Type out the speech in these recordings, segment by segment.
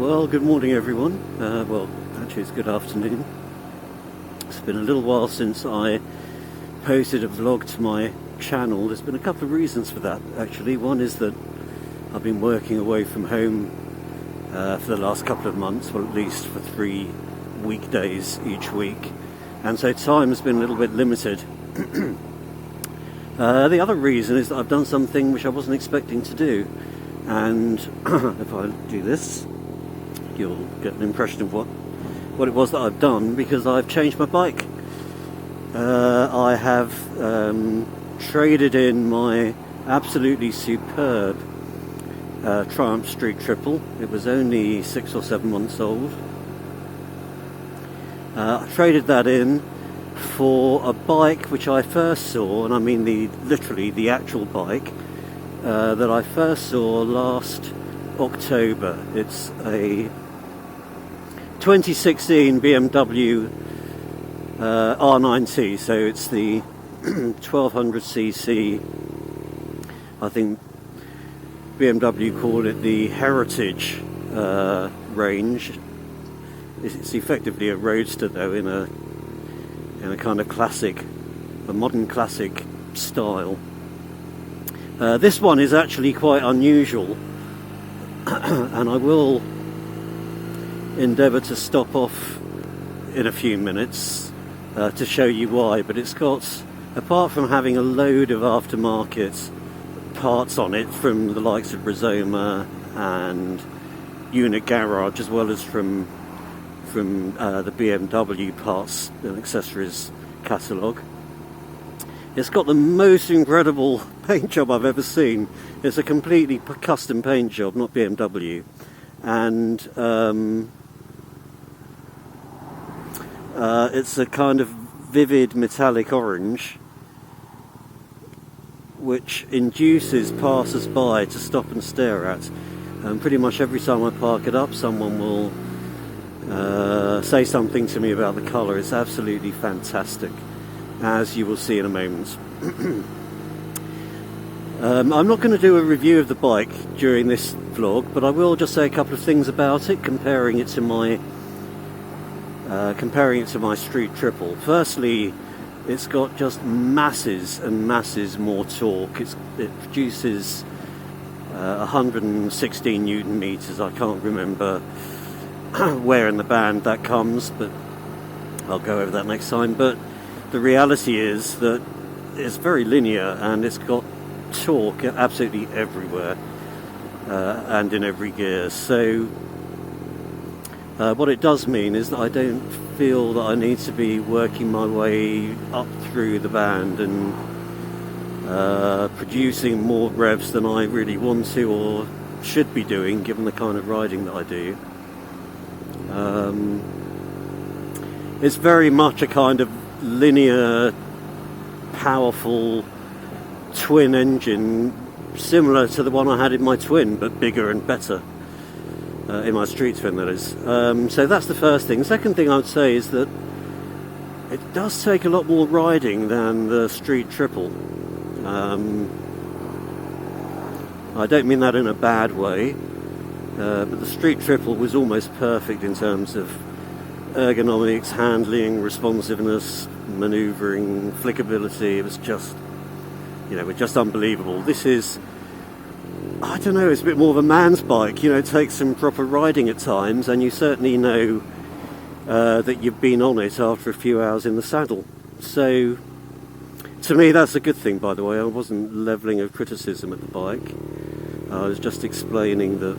Well, good morning everyone. Well, actually it's good afternoon. It's been a little while since I posted a vlog to my channel. There's been a couple of reasons for that actually. One is that I've been working away from home for the last couple of months, well at least for 3 weekdays each week, and so time has been a little bit limited. The other reason is that I've done something which I wasn't expecting to do, and if I do this you'll get an impression of what it was that I've done, because I've changed my bike. I have traded in my absolutely superb Triumph Street Triple. It was only 6 or 7 months old. I traded that in for a bike which I first saw, and I mean literally the actual bike that I first saw last October. It's a 2016 BMW R9T, so it's the 1200cc. I think BMW call it the Heritage range. It's effectively a roadster though, in a kind of classic, a modern classic style. This one is actually quite unusual, and I will endeavour to stop off in a few minutes to show you why. But it's got, apart from having a load of aftermarket parts on it from the likes of Rizoma and Unit Garage, as well as from the BMW parts and accessories catalogue, it's got the most incredible paint job I've ever seen. It's a completely custom paint job, not BMW, and it's a kind of vivid metallic orange which induces passers-by to stop and stare at. And pretty much every time I park it up, someone will say something to me about the colour. It's absolutely fantastic, as you will see in a moment. I'm not going to do a review of the bike during this vlog, but I will just say a couple of things about it, comparing it to my Street Triple. Firstly, it's got just masses and masses more torque. It produces 116 Newton meters. I can't remember where in the band that comes, but I'll go over that next time. But the reality is that it's very linear, and it's got torque absolutely everywhere and in every gear. So what it does mean is that I don't feel that I need to be working my way up through the band and producing more revs than I really want to or should be doing, given the kind of riding that I do. It's very much a kind of linear, powerful twin engine, similar to the one I had in my twin, but bigger and better. In my street twin, that is. So that's the first thing. The second thing I would say is that it does take a lot more riding than the Street Triple. I don't mean that in a bad way, but the Street Triple was almost perfect in terms of ergonomics, handling, responsiveness, manoeuvring, flickability. It was just, just unbelievable. This is, I don't know, it's a bit more of a man's bike. It takes some proper riding at times, and you certainly know that you've been on it after a few hours in the saddle. So, to me, that's a good thing, by the way. I wasn't levelling a criticism at the bike. I was just explaining that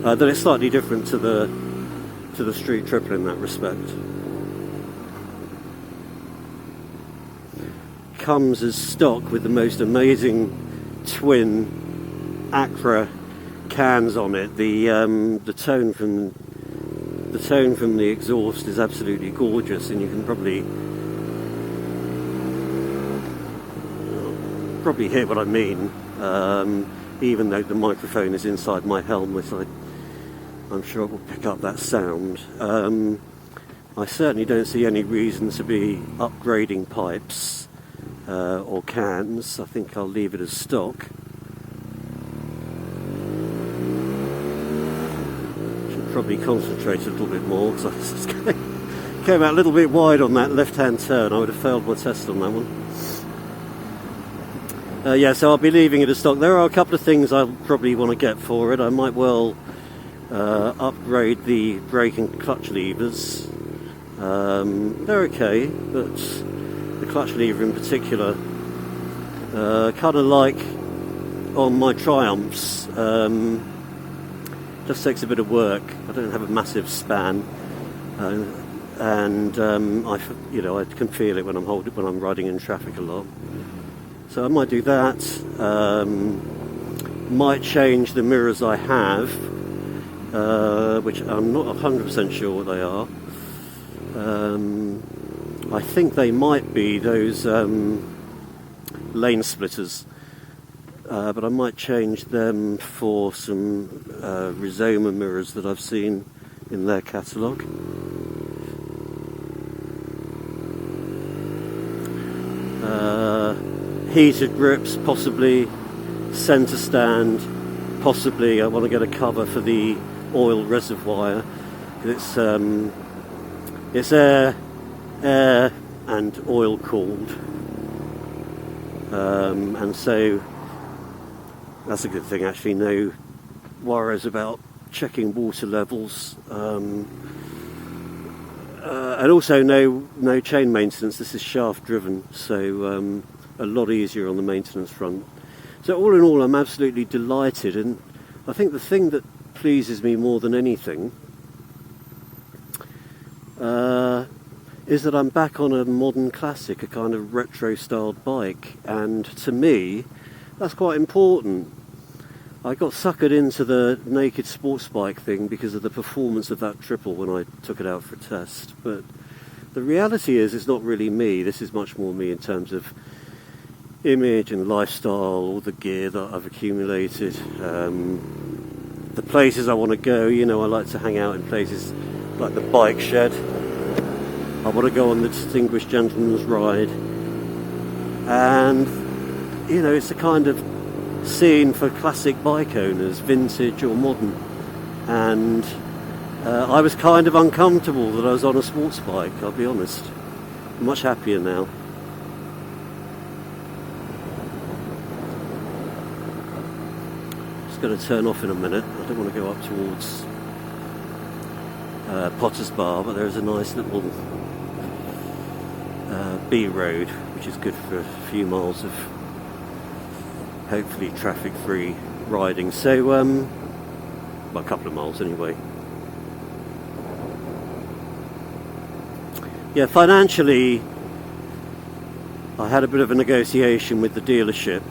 that it's slightly different to the Street Triple in that respect. Comes as stock with the most amazing twin Acra cans on it. The tone from the exhaust is absolutely gorgeous, and you can probably hear what I mean, even though the microphone is inside my helmet. I'm sure it will pick up that sound. I certainly don't see any reason to be upgrading pipes or cans. I think I'll leave it as stock. probably concentrate a little bit more, because I just came out a little bit wide on that left-hand turn. I would have failed my test on that one. Yeah, so I'll be leaving it as stock. There are a couple of things I'll probably want to get for it. I might well upgrade the brake and clutch levers. They're okay, but the clutch lever in particular, kind of like on my Triumphs, just takes a bit of work. I don't have a massive span, and I can feel it when I'm riding in traffic a lot. So I might do that. Might change the mirrors I have, which I'm not 100% sure what they are. I think they might be those lane splitters, but I might change them for some Rizoma mirrors that I've seen in their catalogue. Heated grips, possibly. Centre stand, possibly. I want to get a cover for the oil reservoir. It's air and oil cooled, and so that's a good thing actually. No worries about checking water levels, and also no chain maintenance. This is shaft driven, so a lot easier on the maintenance front. So all in all, I'm absolutely delighted, and I think the thing that pleases me more than anything is that I'm back on a modern classic, a kind of retro-styled bike, and to me, that's quite important. I got suckered into the naked sports bike thing because of the performance of that triple when I took it out for a test, but the reality is it's not really me. This is much more me in terms of image and lifestyle, all the gear that I've accumulated, the places I want to go. I like to hang out in places like the bike shed. I want to go on the Distinguished Gentleman's Ride, and it's a kind of scene for classic bike owners, vintage or modern, and I was kind of uncomfortable that I was on a sports bike, I'll be honest. I'm much happier now. Just going to turn off in a minute. I don't want to go up towards Potter's Bar, but there's a nice little B road, which is good for a few miles of hopefully traffic-free riding. So, well, a couple of miles anyway. Yeah, financially, I had a bit of a negotiation with the dealership.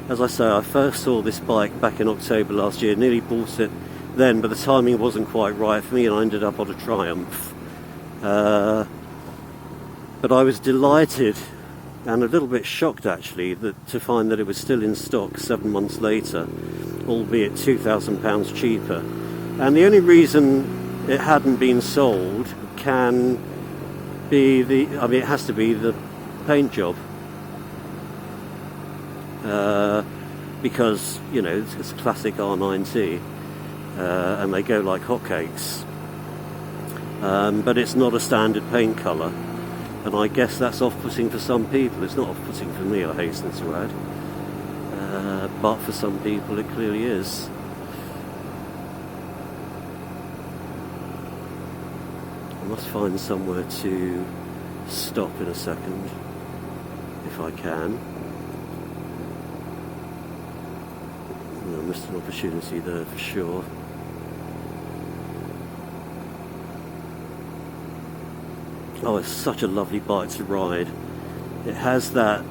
As I say, I first saw this bike back in October last year, nearly bought it then, but the timing wasn't quite right for me, and I ended up on a Triumph. But I was delighted and a little bit shocked actually to find that it was still in stock 7 months later, albeit £2,000 cheaper. And the only reason it hadn't been sold can be it has to be the paint job. Because, it's a classic R9T, and they go like hotcakes. But it's not a standard paint colour. And I guess that's off-putting for some people. It's not off-putting for me, I hasten to add. But for some people it clearly is. I must find somewhere to stop in a second, if I can. I missed an opportunity there for sure. Oh, it's such a lovely bike to ride. It has that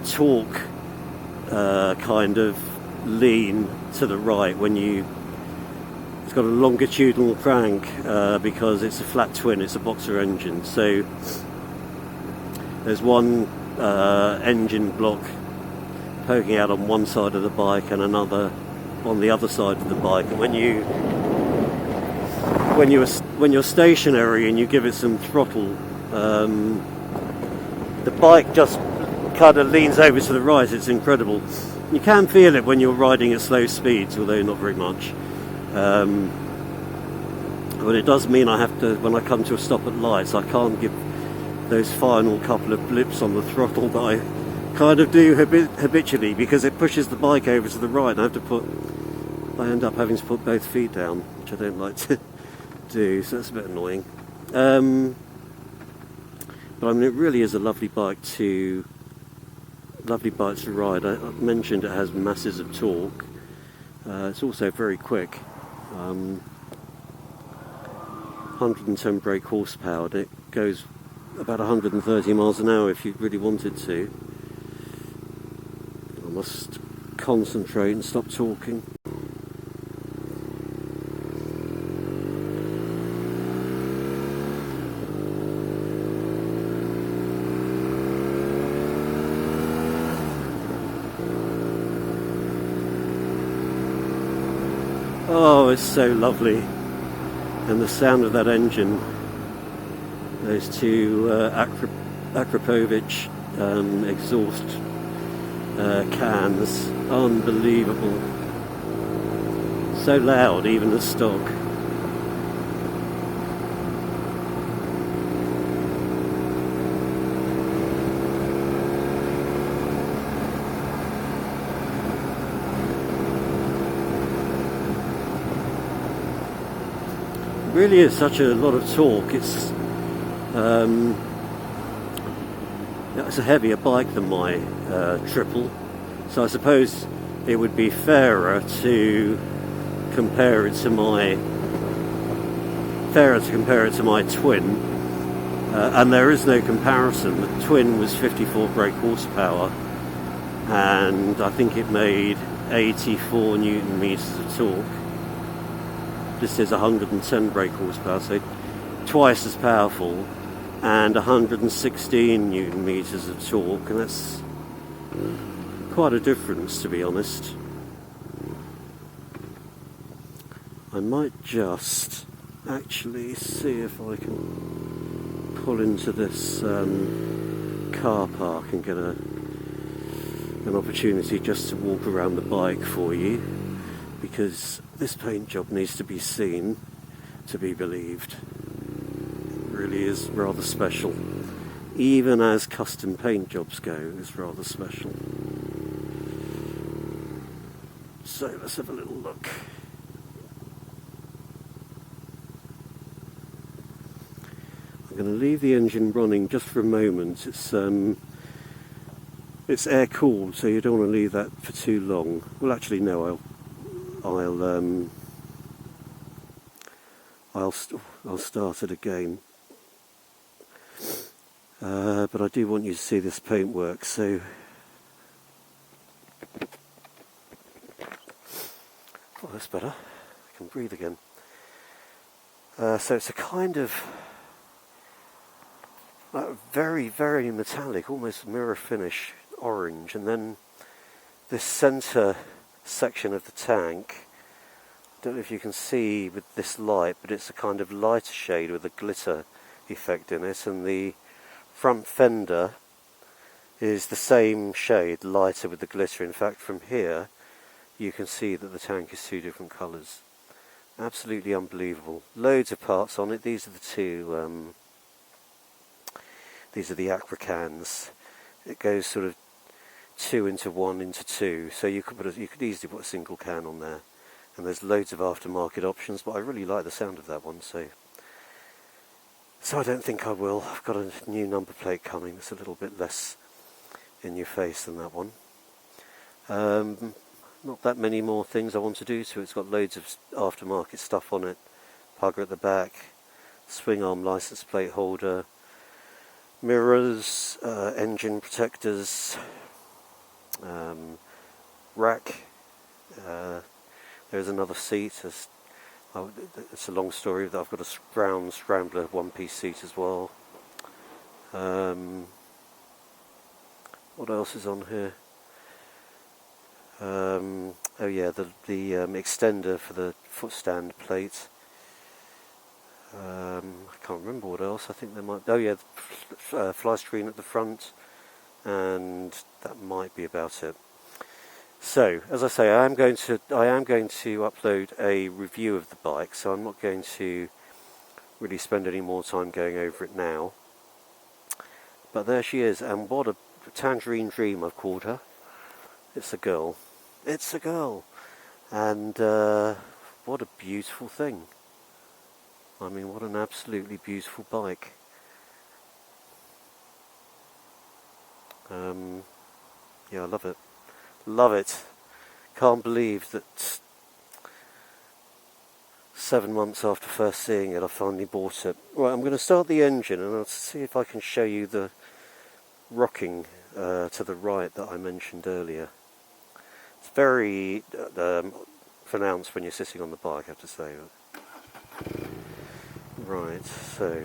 torque kind of lean to the right when it's got a longitudinal crank because it's a flat twin, it's a boxer engine. So there's one engine block poking out on one side of the bike and another on the other side of the bike. And when you're stationary and you give it some throttle, the bike just kind of leans over to the right. It's incredible. You can feel it when you're riding at slow speeds, although not very much. But it does mean I have to, when I come to a stop at lights, I can't give those final couple of blips on the throttle that I kind of do habitually, because it pushes the bike over to the right and I end up having to put both feet down, which I don't like to do, so that's a bit annoying. But I mean, it really is a lovely bike to ride. I mentioned it has masses of torque. It's also very quick. 110 brake horsepower. It goes about 130 miles an hour if you really wanted to. I must concentrate and stop talking. Oh, it's so lovely. And the sound of that engine, those two Akrapovic exhaust cans, unbelievable. So loud, even at stock. Really is such a lot of torque. It's a heavier bike than my triple, so I suppose it would be fairer to compare it to my twin, and there is no comparison. The twin was 54 brake horsepower, and I think it made 84 newton meters of torque. This is 110 brake horsepower, so twice as powerful, and 116 newton meters of torque, and that's quite a difference, to be honest. I might just actually see if I can pull into this car park and get an opportunity just to walk around the bike for you, because this paint job needs to be seen to be believed. It really is rather special. Even as custom paint jobs go, it's rather special. So let's have a little look. I'm going to leave the engine running just for a moment. It's air cooled, so you don't want to leave that for too long. Well, actually, no. I'll start it again. But I do want you to see this paintwork. So, oh, that's better. I can breathe again. So it's a kind of very, very metallic, almost mirror finish orange, and then this centre section of the tank, I don't know if you can see with this light, but it's a kind of lighter shade with a glitter effect in it, and the front fender is the same shade, lighter with the glitter. In fact, from here you can see that the tank is two different colours. Absolutely unbelievable. Loads of parts on it. These are the two these are the Acra cans. It goes sort of 2 into 1 into 2, so you could easily put a single can on there, and there's loads of aftermarket options, but I really like the sound of that one, so I don't think I will. I've got a new number plate coming that's a little bit less in your face than that one. Not that many more things I want to do to it. It's got loads of aftermarket stuff on it. Pugger at the back, swing arm license plate holder, mirrors, engine protectors, rack. There's another seat. It's a long story. I've got a brown Scrambler one-piece seat as well. What else is on here? Oh yeah, the extender for the footstand plate. I can't remember what else. I think there might. Oh yeah, the fly screen at the front, and that might be about it. So, as I say, I am going to upload a review of the bike, so I'm not going to really spend any more time going over it now. But there she is, and what a tangerine dream I've called her. It's a girl. It's a girl. And what a beautiful thing. I mean, what an absolutely beautiful bike. Yeah, I love it. Love it. Can't believe that 7 months after first seeing it, I finally bought it. Right, I'm going to start the engine and I'll see if I can show you the rocking to the right that I mentioned earlier. It's very pronounced when you're sitting on the bike, I have to say. Right, so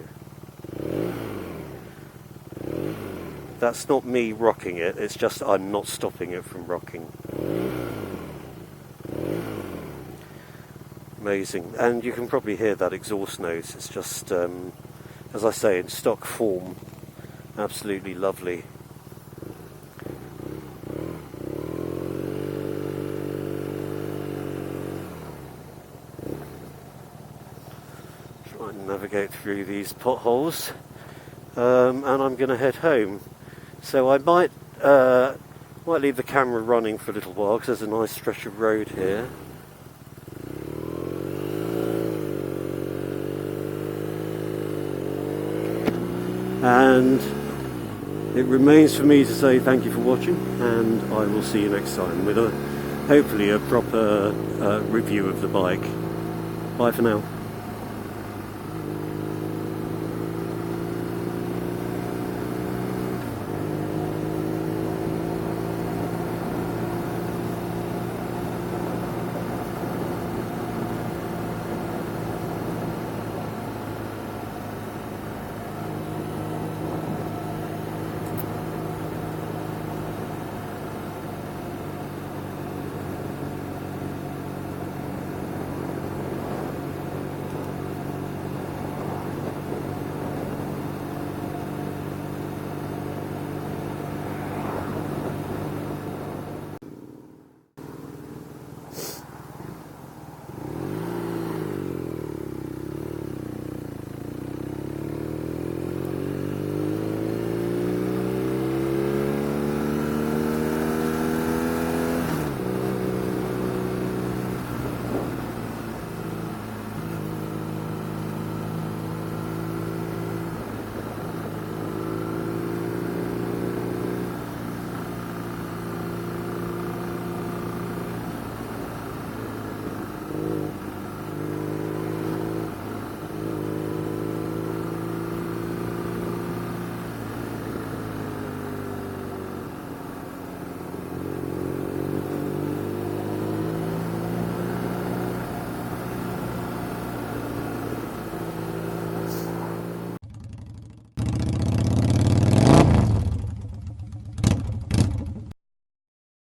that's not me rocking it, it's just I'm not stopping it from rocking. Amazing, and you can probably hear that exhaust note. It's just, as I say, in stock form, absolutely lovely. Try and navigate through these potholes, and I'm going to head home. So I might leave the camera running for a little while because there's a nice stretch of road here. And it remains for me to say thank you for watching, and I will see you next time with hopefully a proper review of the bike. Bye for now.